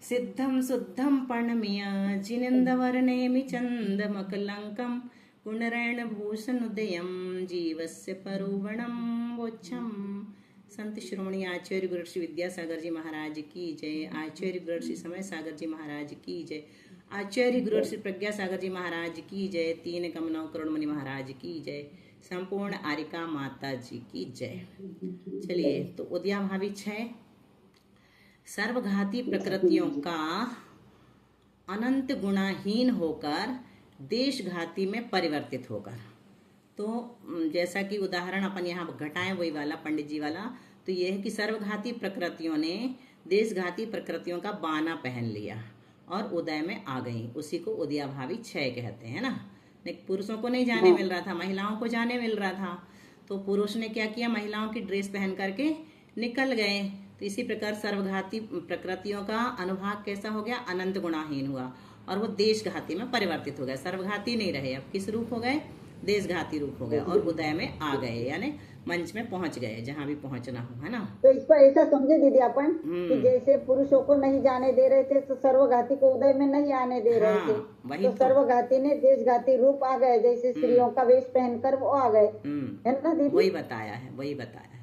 सिद्धं शुद्धं पर्णमिय जिनेन्द्रवर्णेमि चन्दमकलङ्कं पुनरैर्णभूषणोदयं जीवस्य परोवणं वोच्छम्। संत श्रोमणी आचार्य गुरु श्री विद्यासागर जी महाराज की जय। आचार्य गुरु श्री समय सागर जी महाराज की जय। आचार्य गुरु श्री प्रज्ञा सागर जी महाराज की जय। तीन कमनौ करुण मुनि महाराज की जय। संपूर्ण आरिका माता जी की जय। चलिए, तो उद्या भावी 6 सर्वघाती प्रकृतियों का अनंत गुणाहीन होकर देशघाती में परिवर्तित होकर, तो जैसा कि उदाहरण अपन यहाँ घटाएं वही वाला पंडित जी वाला, तो यह है कि सर्वघाती प्रकृतियों ने देशघाती प्रकृतियों का बाना पहन लिया और उदय में आ गई। उसी को उदयाभावी 6 कहते हैं ना। पुरुषों को नहीं जाने मिल रहा था, महिलाओं को जाने मिल रहा था, तो पुरुष ने क्या किया, महिलाओं की ड्रेस पहन करके निकल गए। तो इसी प्रकार सर्वघाती प्रकृतियों का अनुभाग कैसा हो गया, अनंत गुणाहीन हुआ और वो देशघाती में परिवर्तित हो गए। सर्वघाती नहीं रहे, अब किस रूप हो गए, देशघाती रूप हो गए और उदय में आ गए, यानी मंच में पहुंच गए जहां भी पहुंचना हो, है ना। तो इसको ऐसा समझे दीदी अपन कि जैसे पुरुषों को नहीं जाने दे रहे थे तो सर्वघाती को उदय में नहीं आने दे रहे थे, तो सर्वघाती ने देशघाती रूप आ गए, जैसे स्त्रियों का वेश पहनकर वो आ गए, है ना दीदी। वही बताया है, वही बताया है।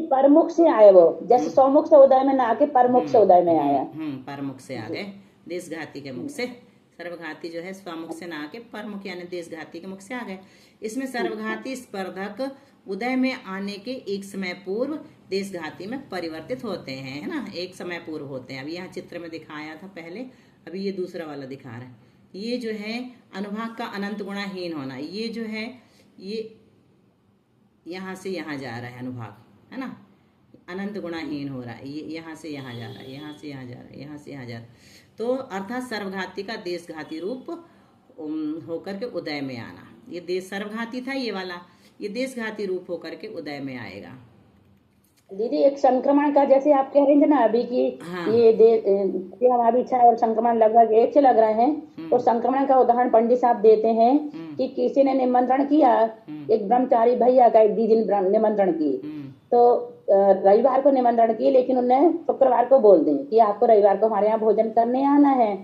परमुख से आए वो, जैसे सौमुख से उदय में ना आके परमुख से उदय में आया। परमुख से आ गए, देशघाती के मुख से। सर्वघाती जो है स्वमुख से ना आके परमुख यानी देशघाती के मुख से आ गए। इसमें सर्वघाती स्पर्धक उदय में आने के एक समय पूर्व देशघाती में परिवर्तित होते हैं, है ना, एक समय पूर्व होते हैं। अभी यहाँ चित्र में दिखाया था पहले, अभी ये दूसरा वाला दिखा रहा है। ये जो है अनुभाग का अनंत गुणाहीन होना, ये जो है ये यहाँ से यहाँ जा रहा है अनुभाग, है ना, अनंत गुणाहीन हो रहा है। ये यहाँ से यहाँ जा रहा है, यहाँ से यहाँ जा रहा है, यहाँ से यहाँ जा रहा है। तो अर्थात सर्वघाती का देशघाती रूप होकर के उदय में आना। ये देश सर्वघाती था ये वाला, ये देशघाती रूप होकर के उदय में आएगा। दीदी एक संक्रमण का, जैसे आप कह रहे थे ना अभी कि ये हमारी इच्छा और संक्रमण लगभग एक से लग रहे हैं, तो संक्रमण का उदाहरण पंडित साहब देते हैं कि किसी ने निमंत्रण किया, एक ब्रह्मचारी भैया का एक दीदी निमंत्रण की, तो रविवार को निमंत्रण की, लेकिन उन्हें शुक्रवार को बोल दें कि आपको रविवार को हमारे यहाँ भोजन करने आना है।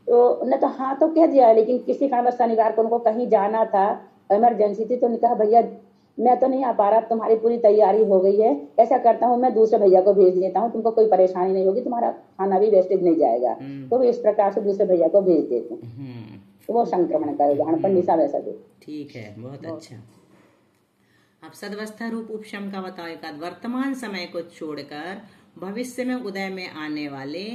तो उन्हें तो हाँ तो कह दिया, लेकिन किसी कारणवश शनिवार को उनको कहीं जाना था, इमरजेंसी थी, तो उन्होंने कहा भैया मैं तो नहीं आ पा रहा, तुम्हारी पूरी तैयारी हो गई है, ऐसा करता हूँ मैं दूसरे भैया को भेज देता हूँ, तुमको कोई परेशानी नहीं होगी, तुम्हारा खाना भी वेस्टेज नहीं जाएगा। तो इस प्रकार से दूसरे भैया को भेज देते हैं। तो वो संक्रमण का उदाहरण पंडित साहब ऐसा दे। ठीक है, बहुत अच्छा। अब सदवस्था रूप उपशम का बताओ एकाध। वर्तमान समय को छोड़कर भविष्य में उदय में आने वाले,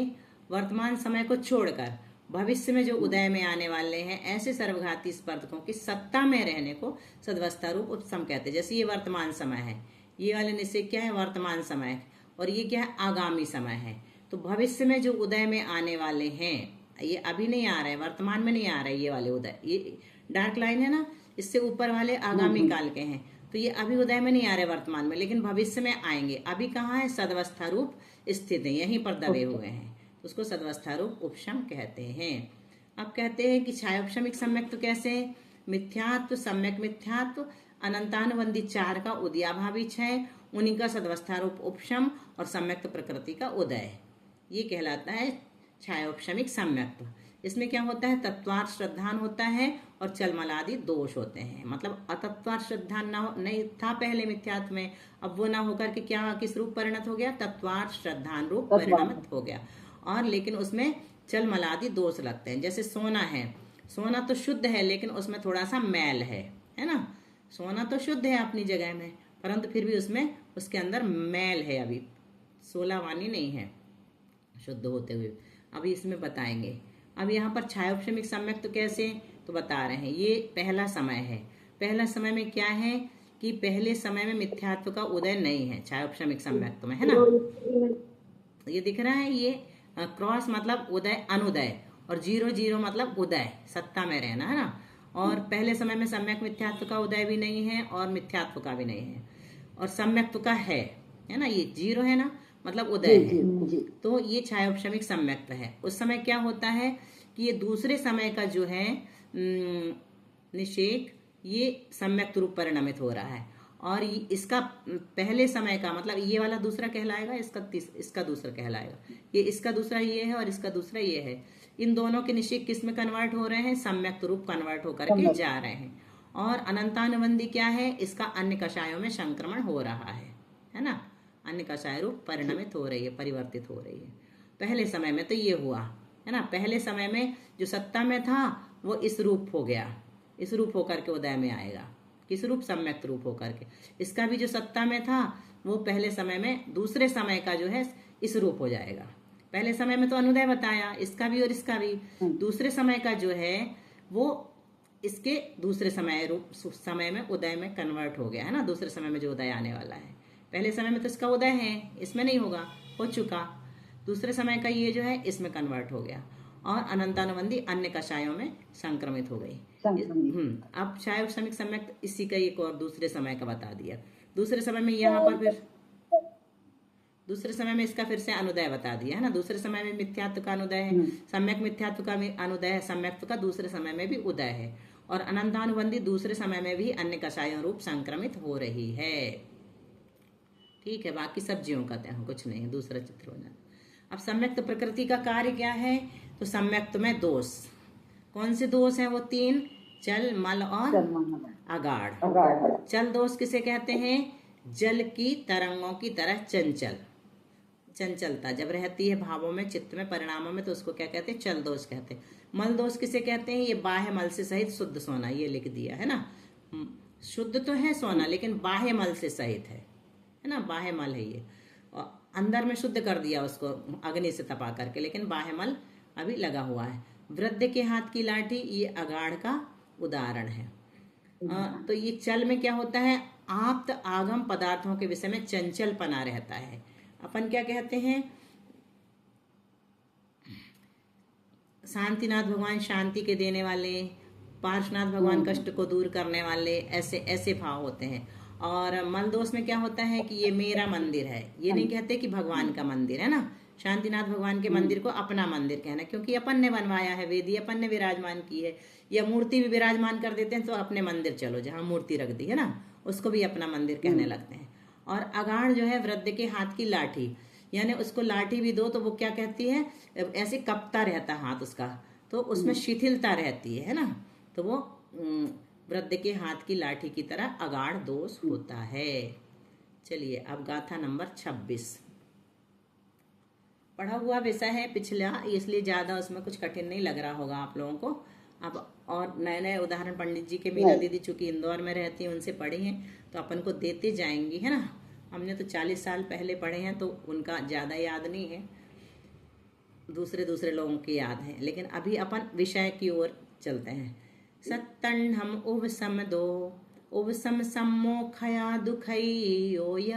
वर्तमान समय को छोड़कर भविष्य में जो उदय में आने वाले हैं, ऐसे सर्वघाती स्पर्धकों की सत्ता में रहने को सदवस्था रूप उपशम कहते हैं। जैसे ये वर्तमान समय है, ये वाले निश्चय क्या है, वर्तमान समय, और ये क्या है, आगामी समय है। तो भविष्य में जो उदय में आने वाले हैं, ये अभी नहीं आ रहे, वर्तमान में नहीं आ रहे ये वाले उदय, ये डार्क लाइन है ना, इससे ऊपर वाले आगामी काल के हैं, तो ये अभी उदय में नहीं आ रहे वर्तमान में, लेकिन भविष्य में आएंगे। अभी कहाँ है, सदवस्था रूप स्थित है, यहीं पर दबे हुए हैं, उसको सदवस्था रूप उपशम कहते हैं। अब कहते हैं कि छायोपशमिक सम्यक तो कैसे, मिथ्यात्व, सम्यक मिथ्यात्व, अनंतानुबंधी 4 का उदयाभावी 6, उन्हीं का सदवस्था रूप उपशम और सम्यक्त प्रकृति का उदय, ये कहलाता है छायोपशमिक सम्यक्त्व। इसमें क्या होता है, तत्वार्थ श्रद्धान होता है और चलमलादि दोष होते हैं। मतलब अतत्वार्थ श्रद्धान ना नहीं था पहले मिथ्यात्व में, अब वो ना होकर के क्या किस रूप परिणत हो गया, तत्वार्थ श्रद्धान रूप परिणमित हो गया। और लेकिन उसमें चलमलादि दोष लगते हैं। जैसे सोना है, सोना तो शुद्ध है लेकिन उसमें थोड़ा सा मैल है ना, सोना तो शुद्ध है अपनी जगह में, परंतु फिर भी उसमें उसके अंदर मैल है, अभी सोलावानी नहीं है शुद्ध होते हुए। अभी इसमें बताएंगे। अब यहाँ पर छायोपशमिक सम्यक तो कैसे, तो बता रहे हैं, ये पहला समय है। पहला समय में क्या है कि पहले समय में मिथ्यात्व का उदय नहीं है छायोपशमिक सम्यक में, है ना। ये दिख रहा है, ये क्रॉस मतलब उदय अनुदय, और 0 मतलब उदय, सत्ता में रहना, है ना। और पहले समय में सम्यक मिथ्यात्व का उदय भी नहीं है और मिथ्यात्व का भी नहीं है, और सम्यक्त्व का है ना, ये 0 है ना, मतलब उदय है। तो ये छायोपशमिक सम्यक्त्व है। उस समय क्या होता है कि ये दूसरे समय का जो है निषेक, ये सम्यक्त रूप परिणमित हो रहा है, और इसका पहले समय का मतलब ये वाला दूसरा कहलाएगा, इसका दूसरा कहलाएगा। ये इसका दूसरा ये है और इसका दूसरा ये है। इन दोनों के निश्चय किस में कन्वर्ट हो रहे हैं? सम्यक्त रूप कन्वर्ट होकर के जा रहे हैं। और अनंतानुबंधी क्या है? इसका अन्य कषायों में संक्रमण हो रहा है ना। अन्य कषाय रूप परिणमित हो रही है, परिवर्तित हो रही है। पहले समय में तो ये हुआ है ना, पहले समय में जो सत्ता में था वो इस रूप हो गया, इस रूप होकर के उदय में आएगा। किस रूप? सम्यक्त रूप होकर के। इसका भी जो सत्ता में था वो पहले समय में दूसरे समय का जो है इस रूप हो जाएगा। पहले समय में तो अनुदय बताया, इसका भी और इसका भी। दूसरे समय का जो है वो इसके दूसरे समय में उदय में कन्वर्ट हो गया है ना। दूसरे समय में जो उदय आने वाला है, पहले समय में तो इसका उदय है, इसमें नहीं होगा, हो चुका। दूसरे समय का ये जो है इसमें कन्वर्ट हो गया और अनंतानुबंधी अन्य कषायों में संक्रमित हो गई। अब क्षाय श्रमिक सम्यक्त इसी का एक और दूसरे समय का बता दिया। दूसरे समय में यहाँ पर फिर दूसरे समय में इसका फिर से अनुदय बता दिया है ना। दूसरे समय में मिथ्यात्व का अनुदय है, सम्यक मिथ्यात्व का अनुदय है, सम्यक्त्व का दूसरे समय में भी उदय है। और अनंतानुबंधी दूसरे समय में भी अन्य कषायों रूप संक्रमित हो रही है। ठीक है, बाकी सब जीवों का कुछ नहीं है। दूसरा चित्र हो जाए। अब सम्यक्त प्रकृति का कार्य क्या है? तो सम्यक्त में दोष, कौन से दोष हैं? वो 3, चल, मल और अगाढ़। चल दोष किसे कहते हैं? जल की तरंगों की तरह चंचल, चंचलता जब रहती है भावों में, चित्त में, परिणामों में, तो उसको क्या कहते हैं? चल दोष कहते हैं। मल दोष किसे कहते हैं? ये बाह्य मल से सहित शुद्ध सोना, ये लिख दिया है ना। शुद्ध तो है सोना लेकिन बाह्य मल से सहित है ना। बाह्य मल है ये, और अंदर में शुद्ध कर दिया उसको अग्नि से तपा करके, लेकिन बाह्य मल अभी लगा हुआ है। वृद्ध के हाथ की लाठी, ये अगाढ़ का उदाहरण है। तो ये चल में क्या होता है? आप्त आगम पदार्थों के विषय में चंचलपना रहता है। अपन क्या कहते हैं? शांतिनाथ भगवान शांति के देने वाले, पार्श्वनाथ भगवान कष्ट को दूर करने वाले, ऐसे ऐसे भाव होते हैं। और मल दोष में क्या होता है कि ये मेरा मंदिर है, ये नहीं कहते कि भगवान का मंदिर है ना। शांतिनाथ भगवान के मंदिर को अपना मंदिर कहना, क्योंकि अपन ने बनवाया है, वेदी अपन ने विराजमान की है, या मूर्ति भी विराजमान कर देते हैं तो अपने मंदिर चलो, जहाँ मूर्ति रख दी है ना उसको भी अपना मंदिर कहने लगते हैं। और अगाढ़ जो है वृद्ध के हाथ की लाठी, यानी उसको लाठी भी दो तो वो क्या कहती है? ऐसे कपता रहता हाथ उसका, तो उसमें शिथिलता रहती है ना। तो वो वृद्ध के हाथ की लाठी की तरह अगाढ़ दोष होता है। चलिए अब गाथा नंबर 26 पढ़ा हुआ विषय है पिछला, इसलिए ज्यादा उसमें कुछ कठिन नहीं लग रहा होगा आप लोगों को। अब और नए नए उदाहरण पंडित जी के, मीना दीदी चूंकि इंदौर में रहती हैं उनसे पढ़े हैं तो अपन को देते जाएंगी है ना। हमने तो 40 साल पहले पढ़े हैं तो उनका ज्यादा याद नहीं है, दूसरे लोगों के याद है। लेकिन अभी अपन विषय की ओर चलते हैं। सत्तंढम उवसम दो उवसम सम्मोखया दुखयोय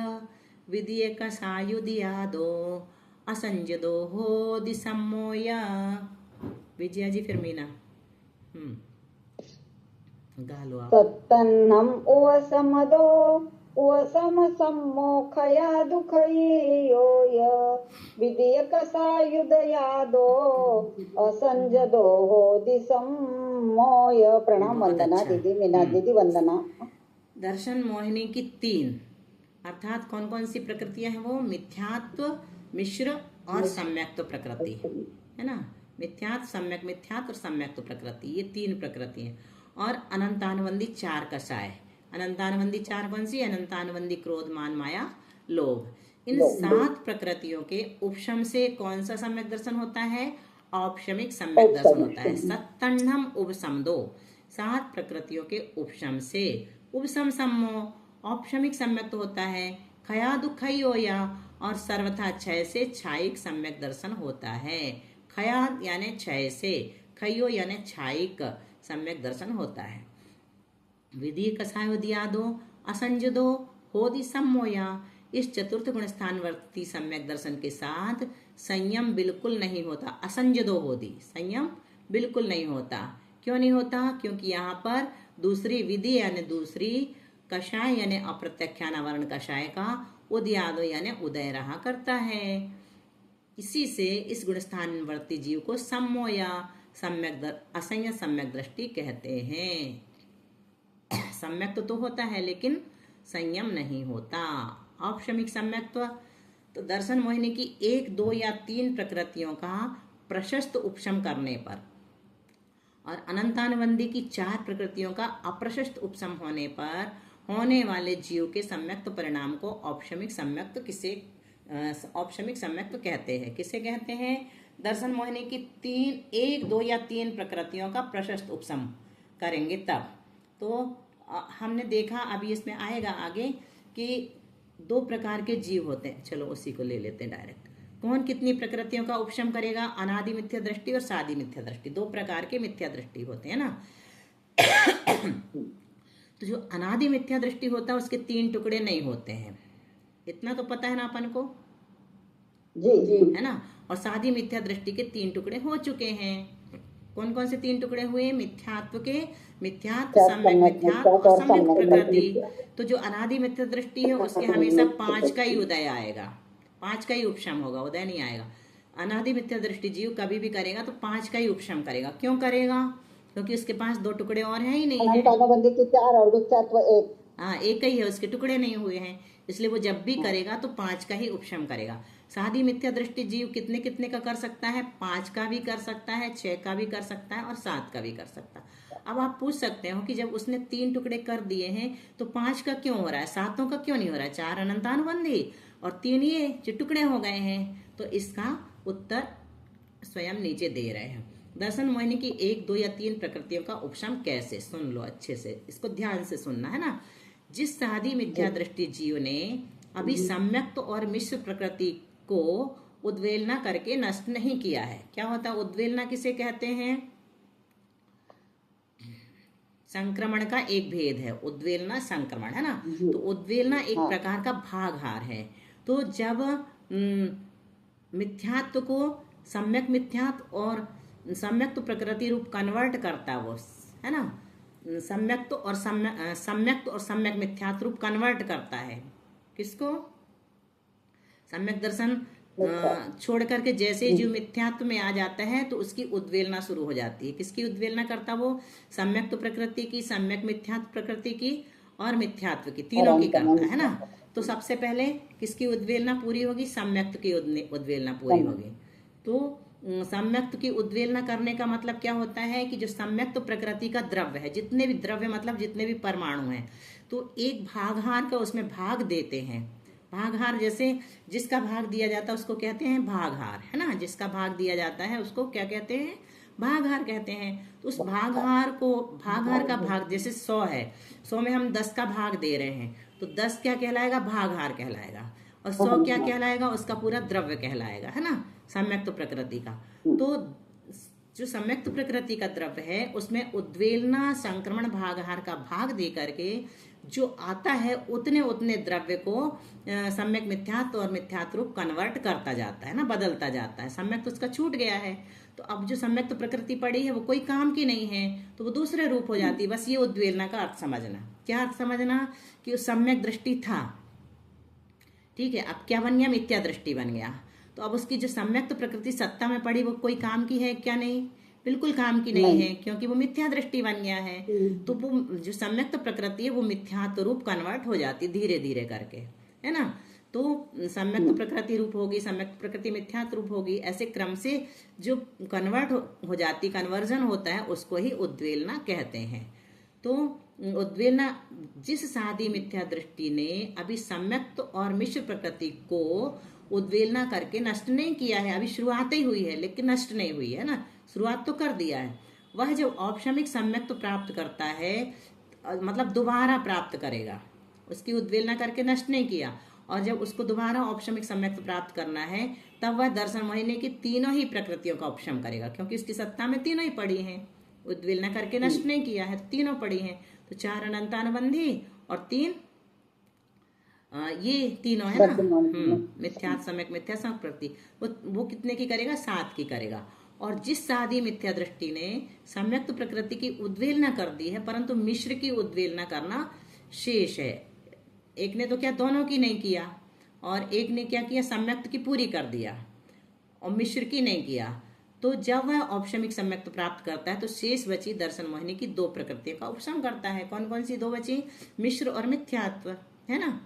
विदिय कसायुदिया दो असंजदो हो दिसमोया। विजया जी फिर मीना गालो आप। सत्तन्नम उवसमदो उवसम सम्मोखया दुखयोय विधियक सायुधयादो असंजदो दिसमोय। प्रणाम, वंदना दीदी, मीना दीदी वंदना। दर्शन मोहिनी की 3 अर्थात कौन कौन सी प्रकृतियां हैं? वो मिथ्यात्व, मिश्र और सम्यक्त्व प्रकृति है ना। मिथ्यात्व, सम्यक मिथ्यात्व और सम्यक्त्व प्रकृति, ये 3 प्रकृति हैं। और अनंतानुबंधी 4 कषाय। अनंतानुबंधी 4 कौन सी? अनंतानुबंधी क्रोध, मान, माया, लोभ। इन 7 प्रकृतियों के उपशम से कौन सा सम्यक दर्शन होता है? औपशमिक सम्यक दर्शन होता है। सत्तंढम उपसमदो, 7 प्रकृतियों के उपशम से उपशम सम्मो औपशमिक सम्यक होता है। खया दुखयोया और सर्वथा क्षय से क्षायिक सम्यक दर्शन होता है। खया यानी क्षय से, खयो यानी क्षायिक सम्यक दर्शन होता है। विधि कसायो दिया दो असंजदो होदि सम्मोया। इस चतुर्थ गुण स्थान वर्ती सम्यक दर्शन के साथ संयम बिल्कुल नहीं होता। असंजदो होदि, संयम बिल्कुल नहीं होता। क्यों नहीं होता? क्योंकि यहाँ पर दूसरी विधि यानी दूसरी कषाय यानी अप्रत्याख्यानावरण कषाय का उदयादो यानी उदय रहा करता है। इसी से इस गुणस्थान वर्ती जीव को सम्मो या असंयत सम्यक दृष्टि कहते हैं। सम्यक तो होता है लेकिन संयम नहीं होता। औपशमिक सम्यक्त्व तो दर्शन मोहिनी की 1, 2 या 3 प्रकृतियों का प्रशस्त उपशम करने पर और अनंतानुबंधी की 4 प्रकृतियों का अप्रशस्त उपशम होने पर होने वाले जीव के सम्यक्त परिणाम को औपशमिक सम्यक्त कहते हैं। किसे कहते हैं? दर्शन मोहिनी की 1, 2 या 3 प्रकृतियों का प्रशस्त उपशम करेंगे तब। तो हमने देखा, अभी इसमें आएगा आगे कि 2 प्रकार के जीव होते हैं। चलो उसी को ले लेते हैं डायरेक्ट। कौन कितनी प्रकृतियों का उपशम करेगा? अनादि मिथ्या दृष्टि और सादी मिथ्या दृष्टि, 2 प्रकार के मिथ्या दृष्टि होते हैं ना। तो जो अनादि मिथ्या दृष्टि होता है उसके 3 टुकड़े नहीं होते हैं, इतना तो पता है ना अपन को, जी है ना। और सादी मिथ्या दृष्टि के 3 टुकड़े हो चुके हैं। कौन कौन से 3 टुकड़े हुए? मिथ्यात्व के मिथ्यात्व, सम्यक मिथ्यात्व और सम्यक प्रकृति। तो जो अनादि मिथ्या दृष्टि है उसके हमेशा 5 का ही उदय आएगा, 5 का ही उपशम होगा, उदय नहीं आएगा। अनादि मिथ्या दृष्टि जीव कभी भी करेगा तो 5 का ही उपशम करेगा। क्यों करेगा? क्योंकि उसके पास 2 टुकड़े और हैं ही नहीं है। अनंतानुबंधी की 4 और मिथ्यात्व 1। हाँ, एक ही है, उसके टुकड़े नहीं हुए हैं, इसलिए वो जब भी करेगा तो 5 का ही उपशम करेगा। सादी मिथ्या दृष्टि जीव कितने कितने का कर सकता है? 5 का भी कर सकता है, 6 का भी कर सकता है और 7 का भी कर सकता है। अब आप पूछ सकते हो कि जब उसने 3 टुकड़े कर दिए हैं तो 5 का क्यों हो रहा है, 7 का क्यों नहीं हो रहा है? 4 अनंतानुबंधी और 3 ये जो टुकड़े हो गए हैं। तो इसका उत्तर स्वयं नीचे दे रहे हैं। दर्शन मोहिनी की 1, 2 या 3 प्रकृतियों का उपशम कैसे? सुन लो अच्छे से, इसको ध्यान से सुनना है ना। जिस सादी मिथ्या दृष्टि जीव ने अभी सम्यक्त और मिश्र प्रकृति को उद्वेलना करके नष्ट नहीं किया है। क्या होता है उद्वेलना? किसे कहते हैं? संक्रमण का एक भेद है, उद्वेलना संक्रमण, है ना। तो उद्वेलना एक प्रकार का भागहार है। तो जब मिथ्यात्व को सम्यक मिथ्यात्व और सम्यक्त प्रकृति रूप कन्वर्ट करता वो, है ना। सम्यक्त और सम्यक मिथ्यात्व रूप कन्वर्ट करता है। किसको? सम्यक दर्शन छोड़ करके जैसे जीव मिथ्यात्व में आ जाता है तो उसकी उद्वेलना शुरू हो जाती है। किसकी उद्वेलना करता वो? सम्यक्त प्रकृति की, सम्यक मिथ्यात्व प्रकृति की और मिथ्यात्व की, तीनों की करता है ना। तो सबसे पहले किसकी उद्वेलना पूरी होगी? सम्यक्त की उद्वेलना पूरी होगी। तो सम्यक्त की उद्वेलना करने का मतलब क्या होता है कि जो सम्यक्त प्रकृति का द्रव्य है, जितने भी द्रव्य मतलब जितने भी परमाणु हैं, तो एक भागहार का उसमें भाग देते हैं। भागहार जैसे जिसका भाग दिया जाता है उसको कहते हैं भागहार, है ना। जिसका भाग दिया जाता है उसको क्या कहते हैं? भागहार कहते हैं। तो उस भागहार का भाग, जैसे 100 है, 100 में हम 10 का भाग दे रहे हैं तो 10 क्या कहलाएगा? भागहार कहलाएगा। और 100 क्या कहलाएगा? उसका पूरा द्रव्य कहलाएगा, है ना, सम्यक्त प्रकृति का। तो जो सम्यक्त प्रकृति का द्रव्य है उसमें उद्वेलना संक्रमण भागहार का भाग दे करके जो आता है उतने उतने द्रव्य को सम्यक मिथ्यात्व और मिथ्यात्व रूप कन्वर्ट करता जाता है ना, बदलता जाता है। सम्यक्त उसका छूट गया है तो अब जो सम्यक्त प्रकृति पड़ी है वो कोई काम की नहीं है तो वो दूसरे रूप हो जाती है। बस ये उद्वेलना का अर्थ समझना। क्या अर्थ समझना? कि उस सम्यक दृष्टि था, ठीक है, अब क्या बन गया? मिथ्या दृष्टि बन गया। तो अब उसकी जो सम्यक्त प्रकृति सत्ता में पड़ी वो कोई काम की है क्या? नहीं, बिल्कुल काम की नहीं है, क्योंकि वो मिथ्या दृष्टि बन गया है। तो वो जो सम्यक्त प्रकृति है वो मिथ्यात्व रूप कन्वर्ट हो जाती धीरे धीरे करके, है ना। तो सम्यक्त प्रकृति रूप होगी, सम्यक्त प्रकृति मिथ्यात्व रूप होगी, ऐसे क्रम से जो कन्वर्ट हो जाती, कन्वर्जन होता है, उसको ही उद्वेलना कहते हैं। तो उद्वेलना जिस सादी मिथ्या दृष्टि ने अभी सम्यक्त और मिश्र प्रकृति को उद्वेलना करके नष्ट नहीं किया है, अभी शुरुआत ही हुई है लेकिन नष्ट नहीं हुई है ना, शुरुआत तो कर दिया है। वह जब औपशमिक सम्यक्त प्राप्त करता है मतलब दोबारा प्राप्त करेगा, उसकी उद्वेलना करके नष्ट नहीं किया, और जब उसको दोबारा औपशमिक सम्यक्त प्राप्त करना है तब वह दर्शन मोहिनी की तीनों ही प्रकृतियों का उपशम करेगा, क्योंकि उसकी सत्ता में तीनों ही पड़ी हैं, उद्वेलना करके नष्ट नहीं किया है, तीनों पड़ी हैं। तो 4 अनंतानुबंधी और 3 ये तीनों है ना, मिथ्यात्व सम्यक मिथ्या प्रकृति, वो कितने की करेगा? 7 की करेगा। और जिस सादी मिथ्या दृष्टि ने सम्यक्त प्रकृति की उद्वेलना कर दी है परंतु मिश्र की उद्वेलना करना शेष है, एक ने तो क्या दोनों की नहीं किया और एक ने क्या किया? सम्यक्त की पूरी कर दिया और मिश्र की नहीं किया। तो जब वह औपशमिक सम्यक्त प्राप्त करता है तो शेष बची दर्शन मोहिनी की 2 प्रकृतियों का उपशम करता है। कौन कौन सी 2 बची? मिश्र और मिथ्यात्व। है ना,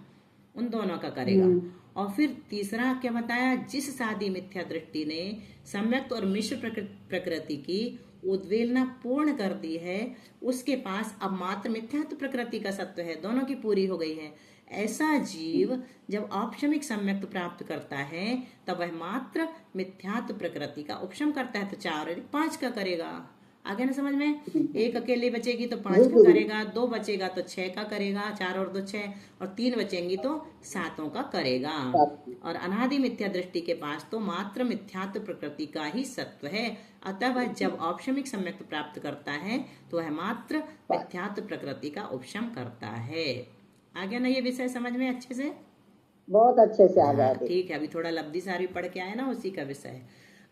उन दोनों का करेगा। और फिर तीसरा क्या बताया, जिस सादी मिथ्या दृष्टि ने सम्यक्त और मिश्र प्रकृति की उद्वेलना पूर्ण कर दी है, उसके पास अब मात्र मिथ्यात्व प्रकृति का सत्व है, दोनों की पूरी हो गई है। ऐसा जीव जब औपशमिक सम्यक्त प्राप्त करता है तब वह मात्र मिथ्यात्व प्रकृति का उपशम करता है, तो 4 और 5 का करेगा। आगे ना समझ में, एक अकेले बचेगी तो 5 का करेगा, 2 बचेगा तो 6 का करेगा, 4 और 2 6, और 3 बचेंगी तो 7 का करेगा। और अनादि मिथ्या दृष्टि के पास तो मात्र मिथ्यात्व प्रकृति का ही सत्व है, अतः वह जब औपशमिक सम्यक्त प्राप्त करता है तो वह मात्र मिथ्यात्व प्रकृति का उपशम करता है। आ गया ना ये विषय समझ में अच्छे से? बहुत अच्छे से आ गया। ठीक है, अभी थोड़ा लब्धि सारी पढ़ के आए ना, उसी का विषय।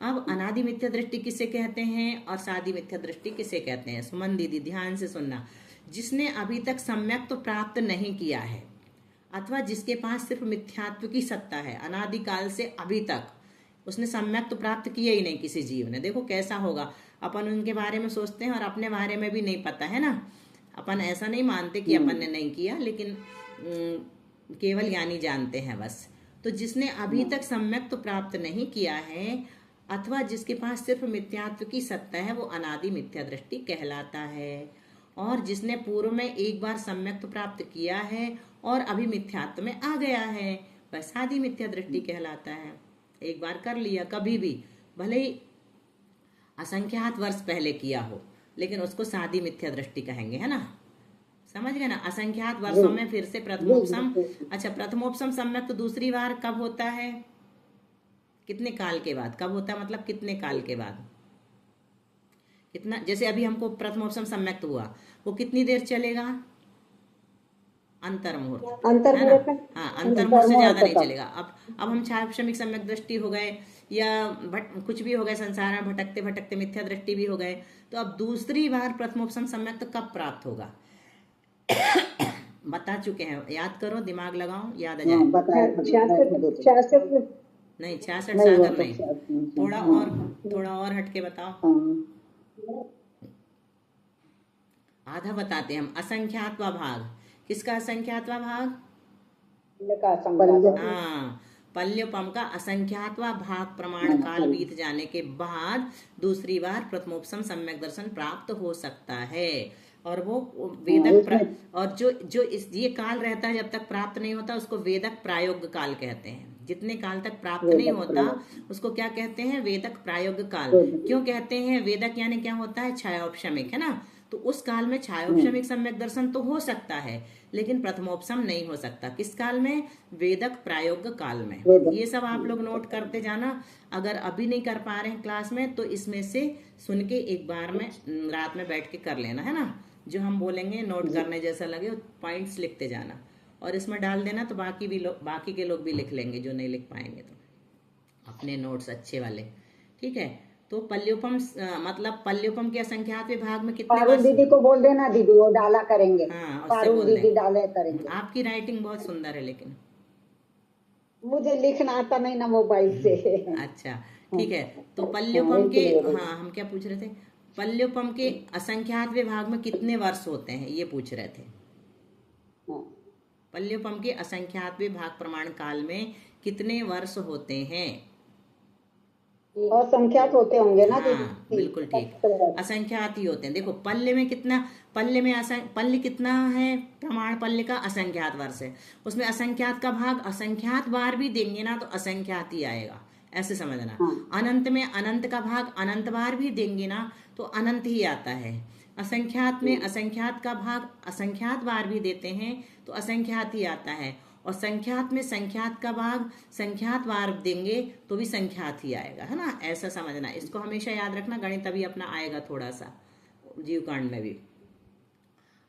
अब अनादि मिथ्या दृष्टि किसे कहते हैं और सादी मिथ्या दृष्टि किसे कहते हैं? सुमन दीदी ध्यान से सुनना। जिसने अभी तक सम्यक तो प्राप्त नहीं किया है अथवा जिसके पास सिर्फ मिथ्यात्व की सत्ता है, अनादिकाल से अभी तक उसने सम्यक तो प्राप्त किया ही नहीं किसी जीव ने। देखो कैसा होगा, अपन उनके बारे में सोचते हैं और अपने बारे में भी नहीं पता है ना, अपन ऐसा नहीं मानते कि अपन ने नहीं किया, लेकिन केवल ज्ञानी जानते हैं बस। तो जिसने अभी तक सम्यक तो प्राप्त नहीं किया है अथवा जिसके पास सिर्फ मिथ्यात्व की सत्ता है, वो अनादि मिथ्या दृष्टि कहलाता है। और जिसने पूर्व में एक बार सम्यक तो प्राप्त किया है और अभी मिथ्यात्व में आ गया है, वह सादी मिथ्या दृष्टि कहलाता है। एक बार कर लिया कभी भी, भले ही असंख्यात वर्ष पहले किया हो, लेकिन उसको सादी मिथ्या दृष्टि कहेंगे, है ना, समझ गए ना। असंख्यात वर्षों में फिर से प्रथमोपसम, अच्छा प्रथमोपसम सम्यक तो दूसरी बार कब होता है, कितने काल के बाद? कब होता है मतलब कितने काल के बाद, कितना, जैसे अभी हमको प्रथमोपसम सम्यक्त हुआ, वो कितनी देर चलेगा? अंतर्मुहूर्त, है ना, हाँ अंतर्मुहूर्त से ज्यादा नहीं चलेगा। अब हम छायापशमिक सम्यक दृष्टि हो गए या कुछ भी हो गए, संसार में भटकते भटकते मिथ्या दृष्टि भी हो गए, तो अब दूसरी बार प्रथमोपसम सम्यक्त कब प्राप्त होगा? बता चुके हैं, याद करो, दिमाग लगाओ, याद आ जाए। नहीं 66 सागर नहीं, थोड़ा और हटके बताओ। आधा बताते हैं हम। असंख्यात्वा भाग, किसका असंख्यात्वा भाग? हाँ, पल्योपम का असंख्यात्वा भाग प्रमाण काल बीत जाने के बाद दूसरी बार प्रथमोपसम सम्यक दर्शन प्राप्त हो सकता है। और वो वेदक और जो ये काल रहता है जब तक प्राप्त नहीं होता, उसको वेदक प्रायोग काल कहते हैं। जितने काल तक प्राप्त नहीं होता उसको क्या कहते हैं? वेदक प्रायोग काल। क्यों कहते हैं? वेदक यानी क्या होता है? छायोपशमिक, है ना। तो उस काल में छायोपशमिक सम्यक दर्शन तो हो सकता है, लेकिन प्रथमोपसम नहीं हो सकता। किस काल में? वेदक प्रायोग काल में। ये सब आप लोग नोट करते जाना। अगर अभी नहीं कर पा रहे हैं क्लास में, तो इसमें से सुन के एक बार में रात में बैठ के कर लेना, है ना। जो हम बोलेंगे नोट करने जैसा लगे, पॉइंट्स लिखते जाना और इसमें डाल देना, तो बाकी के लोग भी लिख लेंगे जो नहीं लिख पाएंगे तो अपने नोट्स अच्छे वाले, ठीक है। तो पल्योपम मतलब पल्योपम के असंख्यात विभाग में कितने वर्ष? दीदी को बोल देना, दीदी वो डाला करेंगे। हाँ, उससे बोल दीदी डाले करेंगे। आपकी राइटिंग बहुत सुंदर है, लेकिन मुझे लिखना आता नहीं ना मोबाइल से। अच्छा ठीक है। तो पल्योपम के, हाँ हम क्या पूछ रहे थे? पल्योपम के असंख्यात विभाग में कितने वर्ष होते हैं, ये पूछ रहे थे। पल्योपम के असंख्यात विभाग प्रमाण काल में कितने वर्ष होते हैं? और संख्यात होते होंगे ना। हाँ बिल्कुल ठीक, असंख्यात ही होते हैं। देखो पल्य में कितना, पल्य कितना है? प्रमाण पल्य का असंख्यात वर्ष है, उसमें असंख्यात का भाग असंख्यात बार भी देंगे ना तो असंख्यात ही आएगा, ऐसे समझना। अनंत में अनंत का भाग अनंत बार भी देंगे ना तो अनंत ही आता है। असंख्यात में असंख्यात का भाग असंख्यात बार भी देते हैं तो असंख्यात ही आता है। और संख्यात में संख्यात का भाग संख्यात बार देंगे तो भी संख्यात ही आएगा, है ना। ऐसा समझना, इसको हमेशा याद रखना। गणित अभी अपना आएगा थोड़ा सा जीवकांड में भी।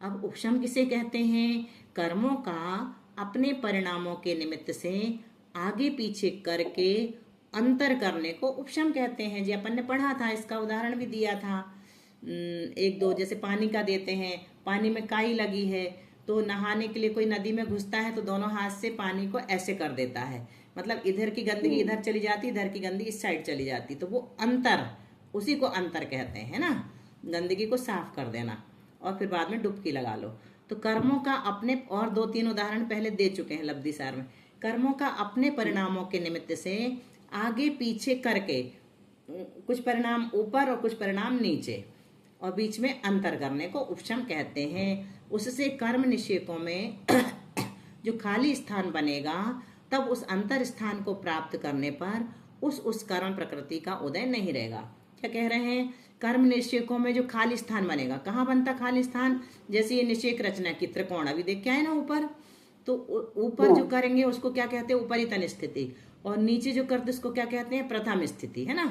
अब उपशम किसे कहते हैं? कर्मों का अपने परिणामों के निमित्त से आगे पीछे करके अंतर करने को उपशम कहते हैं। जी अपन ने पढ़ा था, इसका उदाहरण भी दिया था। 1-2 जैसे पानी का देते हैं, पानी में काई लगी है तो नहाने के लिए कोई नदी में घुसता है तो दोनों हाथ से पानी को ऐसे कर देता है, मतलब इधर की गंदगी इधर चली जाती, इधर की गंदगी इस साइड चली जाती, तो वो अंतर, उसी को अंतर कहते हैं ना। गंदगी को साफ कर देना और फिर बाद में डुबकी लगा लो। तो कर्मों का अपने, और 2-3 उदाहरण पहले दे चुके हैं लब्धि सार में, कर्मों का अपने परिणामों के निमित्त से आगे पीछे करके कुछ परिणाम ऊपर और कुछ परिणाम नीचे और बीच में अंतर करने को उपशम कहते हैं। उससे कर्म निषेकों में जो खाली स्थान बनेगा, तब उस अंतर स्थान को प्राप्त करने पर उस कर्म प्रकृति का उदय नहीं रहेगा। क्या कह रहे हैं? कर्म निषेकों में जो खाली स्थान बनेगा, कहाँ बनता खाली स्थान? जैसे ये निषेक रचना की त्रिकोण अभी देख के आए ना ऊपर, तो ऊपर जो करेंगे उसको क्या कहते हैं? उपरितन स्थिति, और नीचे जो करते उसको क्या कहते हैं? प्रथम स्थिति, है ना।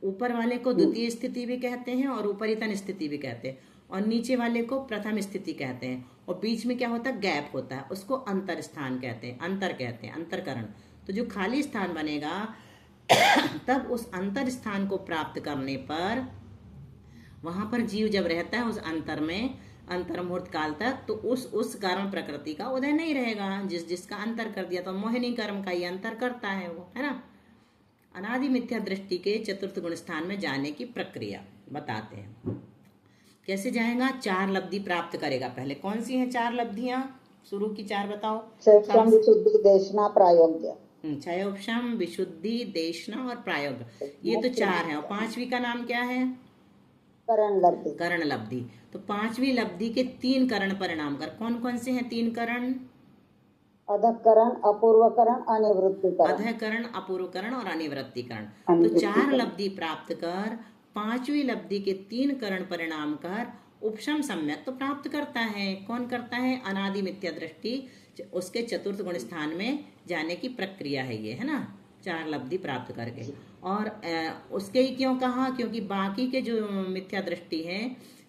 ऊपर वाले को द्वितीय स्थिति भी कहते हैं और उपरितन स्थिति भी कहते हैं, और नीचे वाले को प्रथम स्थिति कहते हैं, और बीच में क्या होता है? गैप होता है, उसको अंतर स्थान कहते हैं, अंतर कहते हैं, अंतरकरण। तो जो खाली स्थान बनेगा तब उस अंतर स्थान को प्राप्त करने पर, वहां पर जीव जब रहता है उस अंतर में, अंतर मुहूर्त काल तक, तो उस कर्म प्रकृति का उदय नहीं रहेगा। जिसका अंतर कर दिया, तो मोहिनी कर्म का ये अंतर करता है वो, है ना। अनादि मिथ्या दृष्टि के चतुर्थ गुण स्थान में जाने की प्रक्रिया बताते हैं। कैसे जाएगा? 4 लब्धि प्राप्त करेगा। पहले कौन सी हैं 4 लब्धियां? शुरू की 4 बताओ। क्षयक्षम विशुद्धि देशना प्रायोग्य। क्षयोपशम, विशुद्धि, देशना और प्रायोग, ये तो 4 है। और 5वीं का नाम क्या है? करण लब्धि। करण लब्धि। तो 5वीं लब्धि के 3 करण परिणाम कर। कौन कौन से हैं 3 करण? अधकरण, अपूर्वकरण, अनिवृत्तिकरण। अधकरण, अपूर्वकरण और अनिवृत्तिकरण। तो 4 लब्धि प्राप्त कर 5वीं लब्धि के 3 करण परिणाम कर उपशम सम्यक तो प्राप्त करता है। कौन करता है? अनादि मिथ्या दृष्टि, उसके चतुर्थ गुण स्थान में जाने की प्रक्रिया है ये, है ना। 4 लब्धि प्राप्त करके। और उसके ही क्यों कहा? क्योंकि बाकी के जो मिथ्या दृष्टि है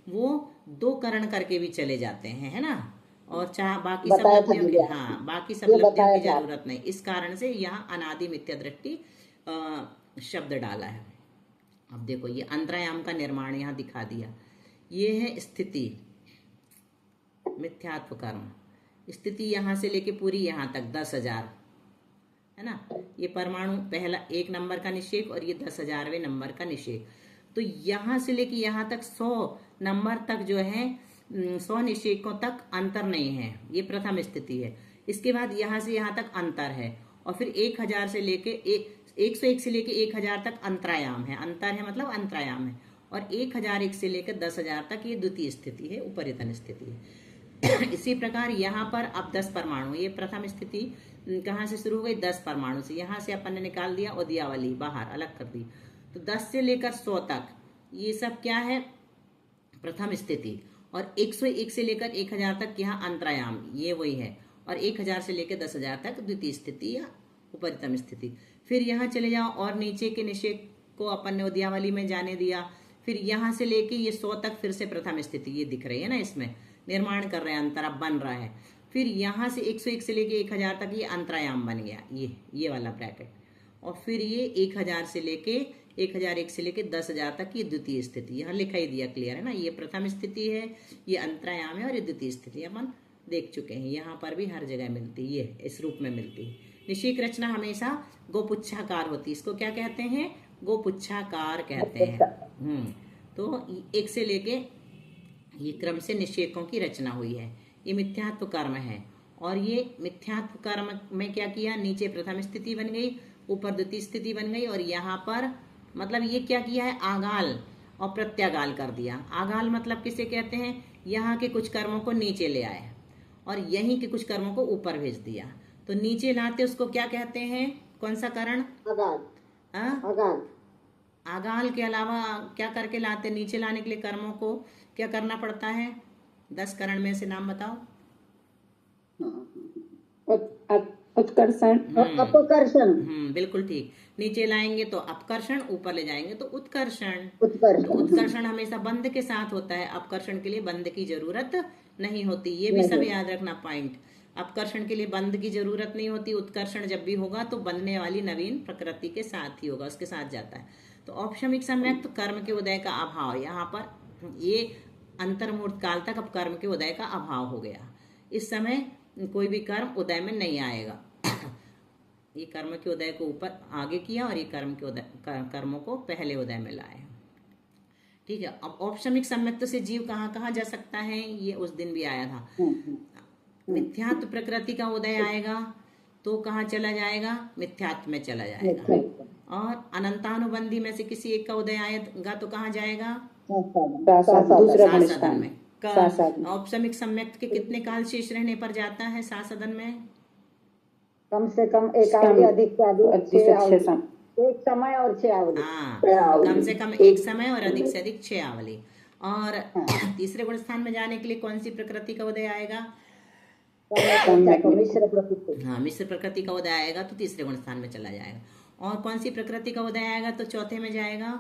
वो 2 करण करके भी चले जाते हैं, है ना। और बाकी सब लब्धियों की, हाँ, बाकी सब लब्धियों की जरूरत नहीं। इस कारण से यहाँ अनादि मिथ्या दृष्टि शब्द डाला है। अब देखो, ये अंतरायाम का निर्माण यहाँ दिखा दिया। ये है स्थिति, मिथ्यात्व कर्म। स्थिति यहाँ से लेके पूरी यहाँ तक 10,000, है ना। ये परमाणु पहला 1 नंबर का निषेक, और ये 10,000वें नंबर का निषेक। तो यहाँ से लेके यहाँ तक 100 नंबर तक जो है, 100 निषेकों तक अंतर नहीं है, ये प्रथम स्थिति है। इसके बाद यहाँ से यहाँ तक अंतर है, और फिर 1000 से लेके 101 से लेके 1000 तक अंतरायाम है। अंतर है मतलब अंतरायाम है। और 1001 से लेकर 10,000 तक ये द्वितीय स्थिति है, उपरितन स्थिति है। इसी प्रकार यहाँ पर अब 10 परमाणु, ये प्रथम स्थिति कहाँ से शुरू हो गई? 10 परमाणु से। यहाँ से अपन ने निकाल दिया उदयावली, बाहर अलग कर दी। तो 10 से लेकर 100 तक ये सब क्या है? प्रथम स्थिति। और 101 से लेकर 1000 तक यहाँ अंतरायाम, ये वही है। और 1000 से लेकर 10,000 तक द्वितीय स्थिति या उपरितम स्थिति। फिर यहाँ चले जाओ और नीचे के निषेक को अपन ने उदयावली में जाने दिया। फिर यहाँ से लेके ये 100 तक फिर से प्रथम स्थिति, ये दिख रही है ना, इसमें निर्माण कर रहे हैं, अंतर अब बन रहा है। फिर यहाँ से 101 से लेके 1000 तक ये अंतरायाम बन गया, ये वाला ब्रैकेट। और फिर ये 1000 से लेके 1001 से लेके 10,000 तक ये द्वितीय स्थिति, यहाँ लिखा ही दिया, क्लियर है ना। ये प्रथम स्थिति है, ये अंतरायाम है, और ये द्वितीय स्थिति अपन देख चुके हैं। यहाँ पर भी हर जगह मिलती है, ये इस रूप में मिलती है। निषेक रचना हमेशा गोपुच्छाकार होती है। इसको क्या कहते हैं? गोपुच्छाकार कहते हैं। तो 1 से लेके ये क्रम से निषेकों की रचना हुई है। ये मिथ्यात्व कर्म है। और ये मिथ्यात्व कर्म में क्या किया? नीचे प्रथम स्थिति बन गई, ऊपर द्वितीय स्थिति बन गई, और यहाँ पर मतलब ये क्या किया है? आगाल और प्रत्यागाल कर दिया। आगाल मतलब किसे कहते हैं? यहाँ के कुछ कर्मों को नीचे ले आए और यहीं के कुछ कर्मों को ऊपर भेज दिया। तो नीचे लाते उसको क्या कहते हैं? कौन सा करण? आगाल। आगाल के अलावा क्या करके लाते? नीचे लाने के लिए कर्मों को क्या करना पड़ता है? 10 करण में से नाम बताओ। उत्कर्षण, अपकर्षण। बिल्कुल ठीक। नीचे लाएंगे तो अपकर्षण, ऊपर ले जाएंगे तो उत्कर्षण। उत्कर्षण हमेशा बंध के साथ होता है, अपकर्षण के लिए बंध की जरूरत नहीं होती। ये भी सब याद रखना पॉइंट। अपकर्षण के लिए बंध की जरूरत नहीं होती। उत्कर्षण जब भी होगा तो बनने वाली नवीन प्रकृति के साथ ही होगा, उसके साथ जाता है। तो औपशमिक सम्यक तो कर्म के उदय का अभाव, यहाँ पर ये अंतर्मुहूर्त काल तक अब कर्म के उदय का अभाव हो गया। इस समय कोई भी कर्म उदय में नहीं आएगा। ये कर्म के उदय को ऊपर आगे किया और ये कर्मों को पहले उदय में लाए। ठीक है। अब औपशमिक सम्यक्त से जीव कहाँ कहाँ जा सकता है, ये उस दिन भी आया था। मिथ्यात्व प्रकृति का उदय आएगा तो कहाँ चला जाएगा, मिथ्यात्व में चला जाएगा। और अनंतानुबंधी में से किसी एक का उदय आएगा तो कहाँ जाएगा, दूसरा सासदन में। औपशमिक सम्यक्त के कितने काल शेष रहने पर जाता है सासदन में, कम से कम एक आवली, अधिक से अधिक 6 आवली, एक समय और 6 आवली। हाँ, कम से कम एक समय और अधिक से अधिक 6 आवली। और तीसरे गुण स्थान में जाने के लिए कौन सी प्रकृति का उदय आएगा, मिश्र प्रकृति। हाँ, मिश्र प्रकृति का उदय आएगा तो तीसरे गुण स्थान में चला जाएगा। और कौन सी प्रकृति का उदय आएगा तो चौथे में जाएगा,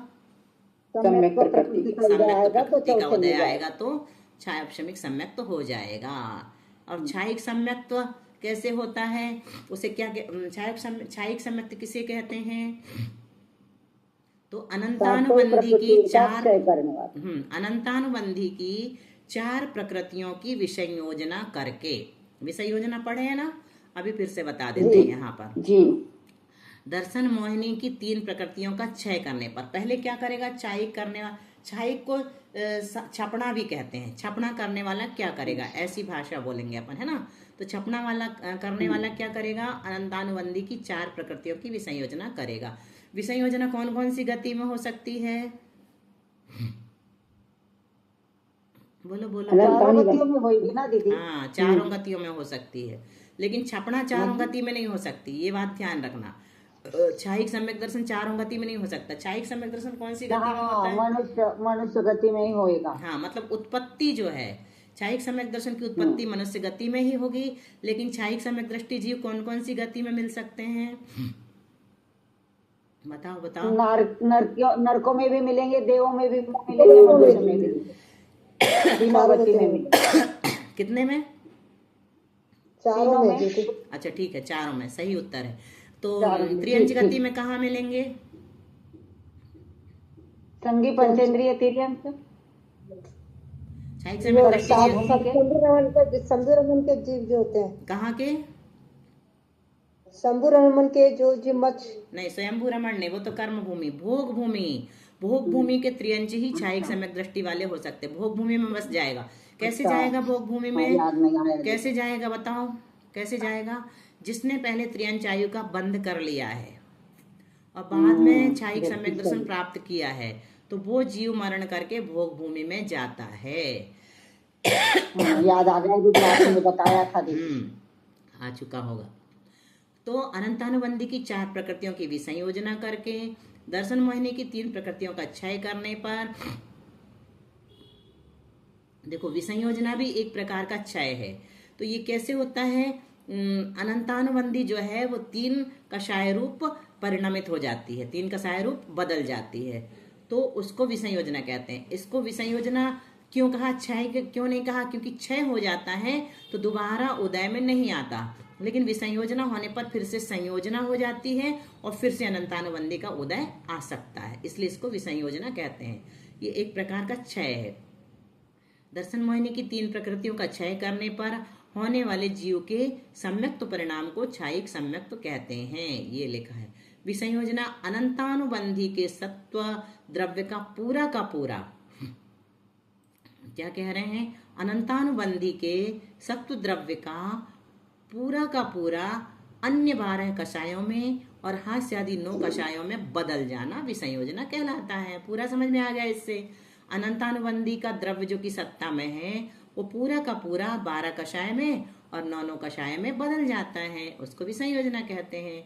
सम्यक प्रकृति का उदय आएगा तो प्रकृति का चौथे उदय में आएगा तो छायोपशमिक सम्यक्त हो जाएगा। और छायिक सम्यक्त कैसे होता है, उसे क्या छायिक सम्यक्त किसे कहते हैं, तो अनंतानुबंधी की अनंतानुबंधी की 4 प्रकृतियों की विषय योजना करके, विषय योजना पढ़े है ना, अभी फिर से बता देते हैं यहाँ पर जी। दर्शन मोहिनी की 3 प्रकृतियों का क्षय करने पर पहले क्या करेगा, छायिक करने वाला, छायिक को छपना भी कहते हैं, छपना करने वाला क्या करेगा, ऐसी भाषा बोलेंगे अपन, है ना। तो छपना वाला करने वाला क्या करेगा, अनंतानुबंधी की 4 प्रकृतियों की विषय योजना करेगा। विषय योजना कौन कौन सी गति में हो सकती है, बोलो बोलो। चारों गतियों में होगी ना दीदी। हाँ, चारों गतियों में हो सकती है, लेकिन छपना चारों गति में नहीं हो सकती, ये बात ध्यान रखना। छायिक सम्यक दर्शन चारों गति में नहीं हो सकता। छायिक सम्यक दर्शन कौन सी गति में होता है, मनुष्य गति में ही होएगा। हाँ, मतलब उत्पत्ति जो है, छायिक सम्यक दर्शन की उत्पत्ति मनुष्य गति में ही होगी। लेकिन छायिक सम्यक दृष्टि जीव कौन कौन सी गति में मिल सकते हैं, बताओ बताओ। नरकों में भी मिलेंगे, देवों में भी मिलेंगे, मनुष्य में भी, तीनों गति में मिलेंगे। कितने में, चारों में। अच्छा ठीक है, चारों में, सही उत्तर है। तो त्रियंच गति में कहाँ मिलेंगे, संगी पंचेंद्रिय तिर्यंच। छायिक सम्यक दृष्टि शंभु रमन के जीव जो होते हैं, कहाँ के, शंभु रमन के जो जीव नहीं, स्वयंभू रमण नहीं, वो तो कर्म भूमि, भोग भूमि, भोग भूमि के त्रियंच ही छायिक सम्यक दृष्टि वाले हो सकते। भोग भूमि में बस जाएगा, कैसे जाएगा भोग भूमि में, कैसे जाएगा बताओ, कैसे जाएगा, जिसने पहले त्रियंच आयु का बंध कर लिया है और बाद में छायिक सम्यक दर्शन प्राप्त किया है, तो वो जीव मरण करके भोग भूमि में जाता है। याद आ गया, गुजरात में बताया था, आ चुका होगा। तो अनंतानुबंधी की 4 प्रकृतियों की विषय योजना करके, दर्शन मोहिनी की 3 प्रकृतियों का क्षय करने पर, देखो विषय योजना भी एक प्रकार का क्षय है। तो ये कैसे होता है, अनंतानुबंधी जो है वो 3 कषाय रूप परिणमित हो जाती है, 3 कषाय रूप बदल जाती है, तो उसको विषय योजना कहते हैं। इसको विषय योजना क्यों कहा, क्षय क्यों नहीं कहा, क्योंकि क्षय हो जाता है तो दोबारा उदय में नहीं आता, लेकिन विसंयोजना होने पर फिर से संयोजना हो जाती है और फिर से अनंतानुबंधी का उदय आ सकता है, इसलिए इसको विसंयोजना कहते हैं। ये एक प्रकार का क्षय है। दर्शन मोहिनी की 3 प्रकृतियों का क्षय करने पर होने वाले जीव के सम्यक्त परिणाम को छायिक सम्यक्त कहते हैं, ये लिखा है। विसंयोजना अनंतानुबंधी के सत्व द्रव्य का पूरा क्या कह रहे हैं, अनंतानुबंधी के सत्व द्रव्य का पूरा अन्य 12 कषायों में और हास्य आदि 9 कषायों में बदल जाना विसंयोजना कहलाता है। पूरा समझ में आ गया इससे। अनंतानुबंधी का द्रव्य जो कि सत्ता में है वो पूरा का पूरा 12 कषाय में और 9 कषाय में बदल जाता है, उसको विसंयोजना कहते हैं।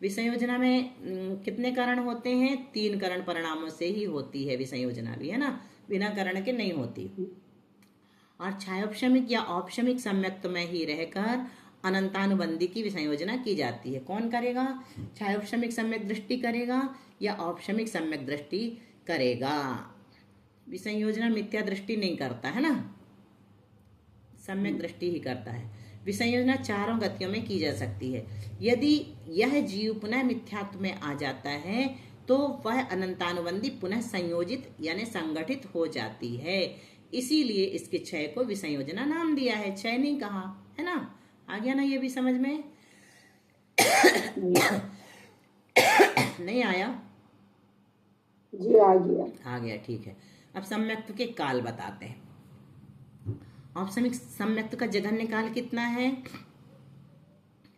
विसंयोजना में कितने करण होते हैं, 3 करण परिणामों से ही होती है विसंयोजना भी, है ना, बिना करण के नहीं होती। और छायोपशमिक या औपशमिक सम्यक्त में ही रहकर अनंतानुबंधी की विसंयोजना की जाती है। कौन करेगा, छायोपशमिक सम्यक दृष्टि करेगा या औपशमिक सम्यक दृष्टि करेगा। विसंयोजना मिथ्या दृष्टि नहीं करता है ना, सम्यक दृष्टि ही करता है। विसंयोजना चारों गतियों में की जा सकती है। यदि यह जीव पुनः मिथ्यात्व में आ जाता है तो वह अनंतानुबंधी पुनः संयोजित यानी संगठित हो जाती है, इसीलिए इसके क्षय को विसंयोजना नाम दिया है, क्षय नहीं कहा, है ना। आ गया ना ये भी समझ में? नहीं आया? जी आ गया, आ गया, ठीक है। अब सम्यक्त्व के काल बताते हैं। औपसमिक सम्यक्त्व का जघन्य काल कितना है?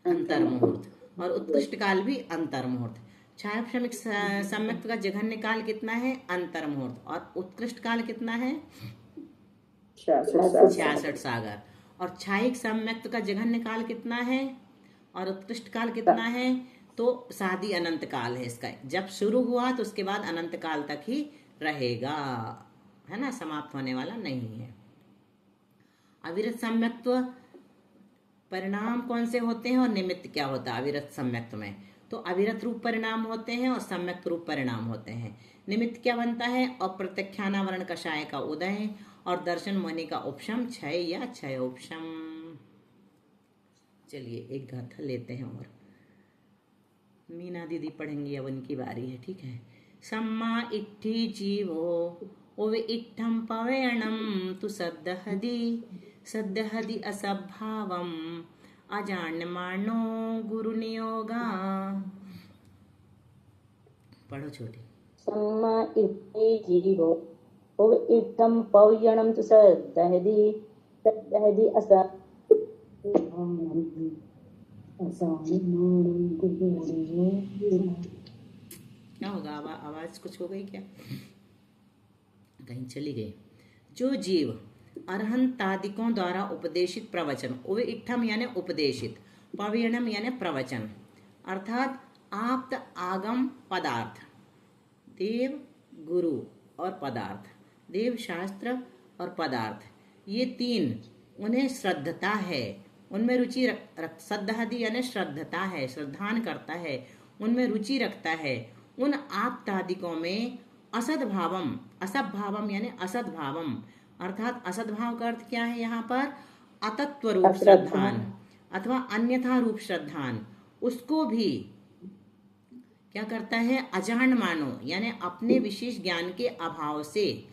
अंतर मुहूर्त। और उत्कृष्ट काल भी अंतर मुहूर्त। छायापसमिक सम्यक्त्व का जघन्य काल कितना है? अंतर मुहूर्त। और उत्कृष्ट काल कितना है? 66 सागर। और छायिक सम्यक्त्व का जघन्य काल कितना है और उत्कृष्ट काल कितना है? तो सादी अनंत काल है इसका। जब शुरू हुआ तो उसके बाद अनंत काल तक ही रहेगा, है ना, समाप्त होने वाला नहीं है। अविरत सम्यक्त्व परिणाम कौन से होते हैं और निमित्त क्या होता है अविरत सम्यक्त्व में? तो अविरत रूप परिणाम होते हैं और सम्यक्त रूप परिणाम होते हैं। निमित्त क्या बनता है? अप्रत्यख्यानावरण कषाय का उदय और दर्शन मुनि का उपशम, क्षय या क्षयोपशम। चलिए एक गाथा लेते हैं और मीना दीदी पढ़ेंगी, अब उनकी बारी है, ठीक है। सम्मा इट्ठी जीवो ओवे इट्ठम पवेणम तु सद्दहदि असभावम अजान्यमानो गुरु नियोगा। पढ़ो छोटी। सम्मा इत्ते जीवो ओव इत्थम पवयणम तु सद्दहदि असा क्या होगा? आवाज कुछ हो गई क्या? कहीं चली गई। जो जीव अरहंतादिकों द्वारा उपदेशित प्रवचन, उवे इट्ठम यानी उपदेशित, पवीणम यानी प्रवचन, अर्थात आप्त आगम पदार्थ, देव गुरु और पदार्थ, देव शास्त्र और पदार्थ, ये तीन उन्हें श्रद्धता है, उनमें रुचि सद्दहदि यानी श्रद्धता है, श्रद्धान करता है, उनमें रुचि रखता है, उन आप्तादिकों में असद्भावम, असद्भावम यानी असद्भावम, अर्थात असद्भाव का अर्थ क्या है यहाँ पर? अतत्व रूप श्रद्धान अथवा अन्यथा रूप श्रद्धान, उसको भी क्या करता है? अजान मानो यानी अपने विशेष ज्ञान के अभाव से,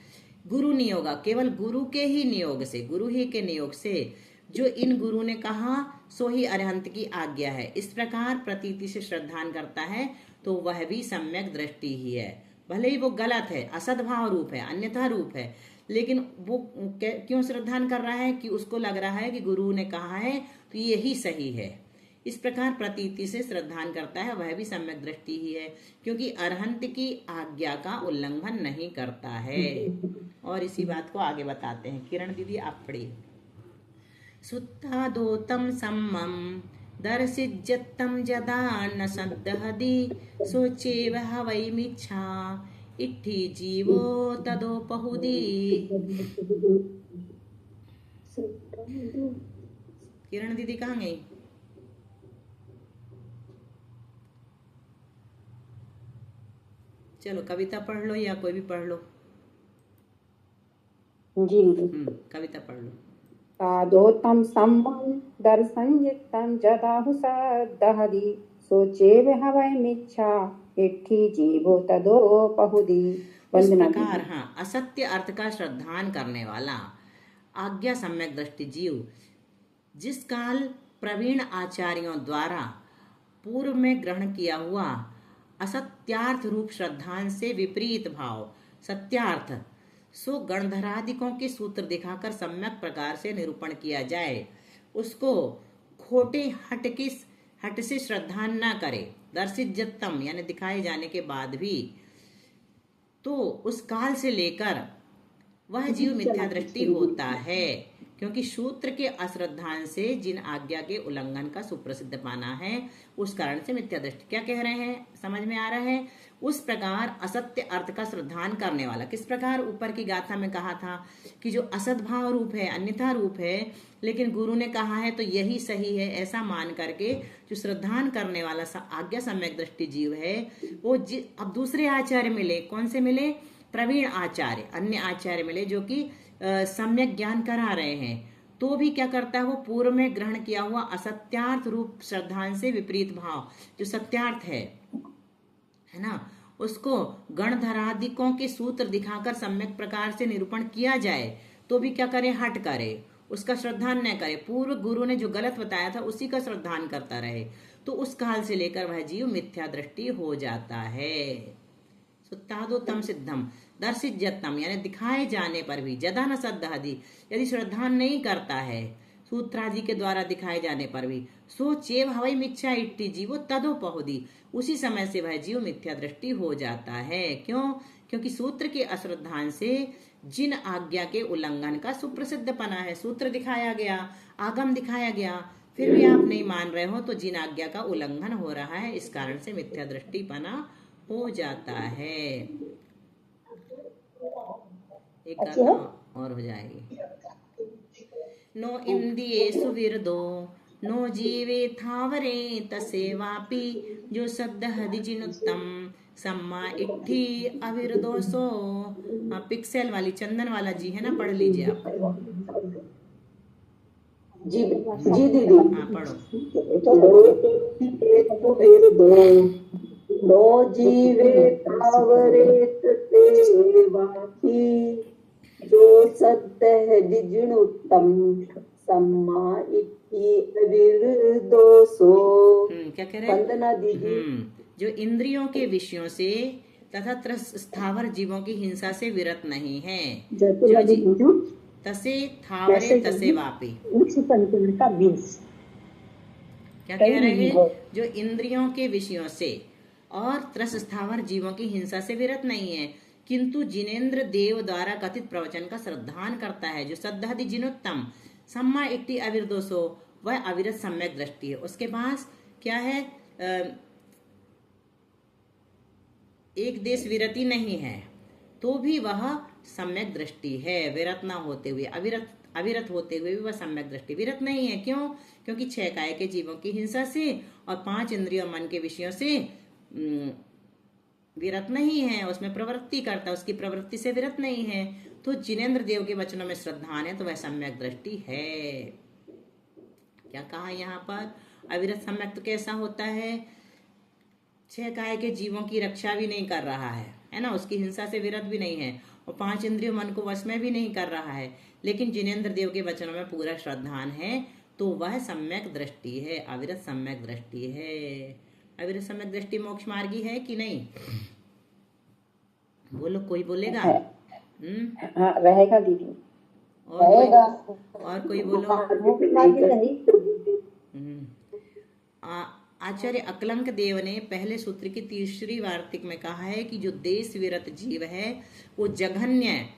गुरु नियोगा केवल गुरु के ही नियोग से, गुरु ही के नियोग से, जो इन गुरु ने कहा सो ही अरहंत की आज्ञा है, इस प्रकार प्रतीति से श्रद्धान करता है तो वह भी सम्यक दृष्टि ही है। भले ही वो गलत है, असद्भाव रूप है, अन्यथा रूप है, लेकिन वो क्यों श्रद्धान कर रहा है? कि उसको लग रहा है कि गुरु ने कहा है तो यही सही है, इस प्रकार प्रतीति से श्रद्धान करता है, वह भी सम्यक दृष्टि ही है, क्योंकि अरहंत की आज्ञा का उल्लंघन नहीं करता है। और इसी बात को आगे बताते हैं। किरण दीदी आप पढ़िए। सुत्तादोतम सम्मम दर्शिज्जत्तम जदा न सद्दहदि सोचेव वै मिच्छा इट्ठी जीवो तदोपहुदी। किरण दीदी कहाँ गई? चलो कविता पढ़ लो या कोई भी पढ़ लो। जी कविता पढ़ लो। तादोतम सम्मं दर्शनयुक्तं जदाहु सद्दहदि सोचेव हवै मिच्छा इट्ठी जीवो तदोपहुदी। इस प्रकार हाँ, असत्य अर्थ का श्रद्धान करने वाला आज्ञा सम्यक दृष्टि जीव जिस काल प्रवीण आचार्यों द्वारा पूर्व में ग्रहण किया हुआ असत्यार्थ रूप श्रद्धान से विपरीत भाव सत्यार्थ सो गणधरादिकों के सूत्र दिखाकर सम्यक प्रकार से निरूपण किया जाए, उसको खोटे हट से श्रद्धान न करे, दर्शित जत्तम यानी दिखाए जाने के बाद भी, तो उस काल से लेकर वह जीव मिथ्या दृष्टि होता है, क्योंकि सूत्र के अश्रद्धान से जिन आज्ञा के उल्लंघन का सुप्रसिद्ध पाना है उस कारण से मिथ्या दृष्टि। क्या कह रहे हैं? समझ में आ रहा है? उस प्रकार असत्य अर्थ का श्रद्धान करने वाला, किस प्रकार ऊपर की गाथा में कहा था कि जो असद्भाव रूप है, अन्यथा रूप है, लेकिन गुरु ने कहा है तो यही सही है, ऐसा मान करके जो श्रद्धान करने वाला आज्ञा सम्यक दृष्टि जीव है वो अब दूसरे आचार्य मिले। कौन से मिले? प्रवीण आचार्य, अन्य आचार्य मिले जो कि सम्यक ज्ञान करा रहे हैं, तो भी क्या करता है? वो पूर्व में ग्रहण किया हुआ असत्यार्थ रूप श्रद्धान से विपरीत भाव जो सत्यार्थ है ना, उसको गणधरादिकों के सूत्र दिखाकर सम्यक प्रकार से निरूपण किया जाए तो भी क्या करे? हट करे, उसका श्रद्धान न करे, पूर्व गुरु ने जो गलत बताया था उसी का श्रद्धान करता रहे, तो उस काल से लेकर वह जीव मिथ्या दृष्टि हो जाता है। सुत्तादोतम सिद्धम दर्शिज्यतम यानी दिखाए जाने पर भी, जदा न सद्दहदी यदि श्रद्धा नहीं करता है, सूत्रादि के द्वारा दिखाए जाने पर भी, सो चेव हवई मिथ्या इट्टी जीवो तदोपहुदी उसी समय से वह जीव मिथ्या दृष्टि हो जाता है। क्यों? क्योंकि सूत्र के अश्रद्धान से जिन आज्ञा के उल्लंघन का सुप्रसिद्ध पना है, सूत्र दिखाया गया, आगम दिखाया गया, फिर भी आप नहीं मान रहे हो तो जिन आज्ञा का उल्लंघन हो रहा है, इस कारण से मिथ्या दृष्टि पना हो जाता है। एक गाथा और हो जाएगी। नो इंद्रियेषु विरदो नो जीवे थावरे तसेवापि जो सद्दहदि जिनुत्तम सम्मा इट्ठी अविरदोसो। पिक्सेल वाली चंदन वाला जी है ना, पढ़ लीजिए आप। जी जी दीदी। हाँ पढ़ो। नो जीवे तावरे तसेवापि जो सद्दहदि जिनुत्तम सम्मा इट्ठी अविरदोसो। क्या कह रहे हैं? वंदना दीदी। जो इंद्रियों के विषयों से तथा स्थावर जीवों की हिंसा से विरत नहीं है, तसे थावरे तसे वापी। क्या कह रहे हैं? जो इंद्रियों के विषयों से और त्रस स्थावर जीवों की हिंसा से विरत नहीं है, किंतु जिनेन्द्र देव द्वारा कथित प्रवचन का श्रद्धान करता है, जो सद्दहदि जिनोत्तम सम्मा इट्टी अविरदोसो, वह अविरत सम्यक दृष्टि है। उसके पास क्या है? एक देश विरति नहीं है तो भी वह सम्यक दृष्टि है, विरत ना होते हुए, अविरत होते हुए भी वह सम्यक दृष्टि। विरत नहीं है क्यों? क्योंकि 6 काय के जीवों की हिंसा से और 5 इंद्रियों मन के विषयों से विरत नहीं है, उसमें प्रवृत्ति करता है, उसकी प्रवृत्ति से विरत नहीं है। तो जिनेन्द्र देव के वचनों में श्रद्धान है तो वह सम्यक दृष्टि है। क्या कहा यहाँ पर? अविरत सम्यक तो कैसा होता है? 6 काय के जीवों की रक्षा भी नहीं कर रहा है ना, उसकी हिंसा से विरत भी नहीं है और 5 इंद्रियों मन को वश में भी नहीं कर रहा है, लेकिन जिनेन्द्र देव के वचनों में पूरा श्रद्धान है तो वह सम्यक दृष्टि है, अविरत सम्यक दृष्टि है। अविरत सम्यक दृष्टि मोक्ष मार्गी है कि नहीं? बोलो, कोई बोलेगा? हाँ, रहेगा दीदी। और कोई बोलो। आचार्य अकलंक देव ने पहले सूत्र की 3री वार्तिक में कहा है कि जो देश विरत जीव है वो जघन्य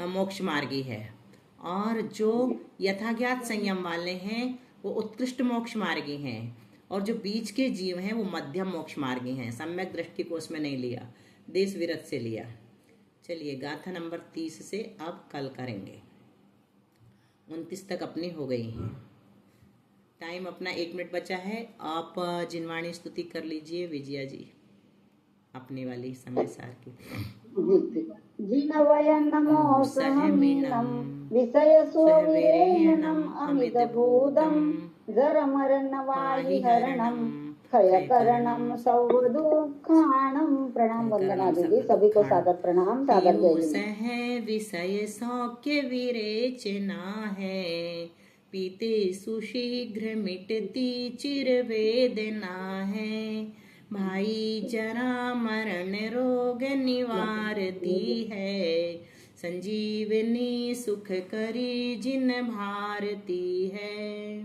मोक्ष मार्गी है, और जो यथाज्ञात संयम वाले हैं वो उत्कृष्ट मोक्ष मार्गी हैं, और जो बीच के जीव हैं वो मध्यम मोक्ष मार्गी हैं। सम्यक दृष्टि को उसमें नहीं लिया, देश विरत से लिया। चलिए गाथा नंबर 30 से अब कल करेंगे। 29 तक अपनी हो गई हैं। टाइम अपना 1 मिनट बचा है। आप जिनवाणी स्तुति कर लीजिए विजया जी, अपनी वाली समय सार की। जिनवयं नमो सहमीनं विषयसुविरेणं अमितभूतं जरमरणवाहिहरणं क्षयकरणं सौदुःखाणं। प्रणाम वंदना दीदी, सभी को सादर प्रणाम, सादर जय। विषय सौख्य विरेचना है, पीते सुशीघ्र मिटती चिर वेदना है, भाई जरा मरण रोग निवारती है, संजीवनी सुख करी जिन भारती है।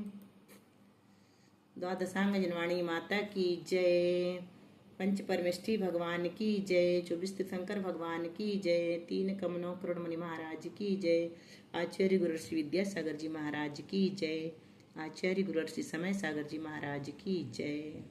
द्वादशांग जिनवाणी माता की जय, पंच परमेष्ठी भगवान की जय, 24 तीर्थंकर भगवान की जय, 3 कमनों करुण मुनि महाराज की जय, आचार्य गुरु श्री विद्यासागर जी महाराज की जय, आचार्य गुरु श्री समय सागर जी महाराज की जय।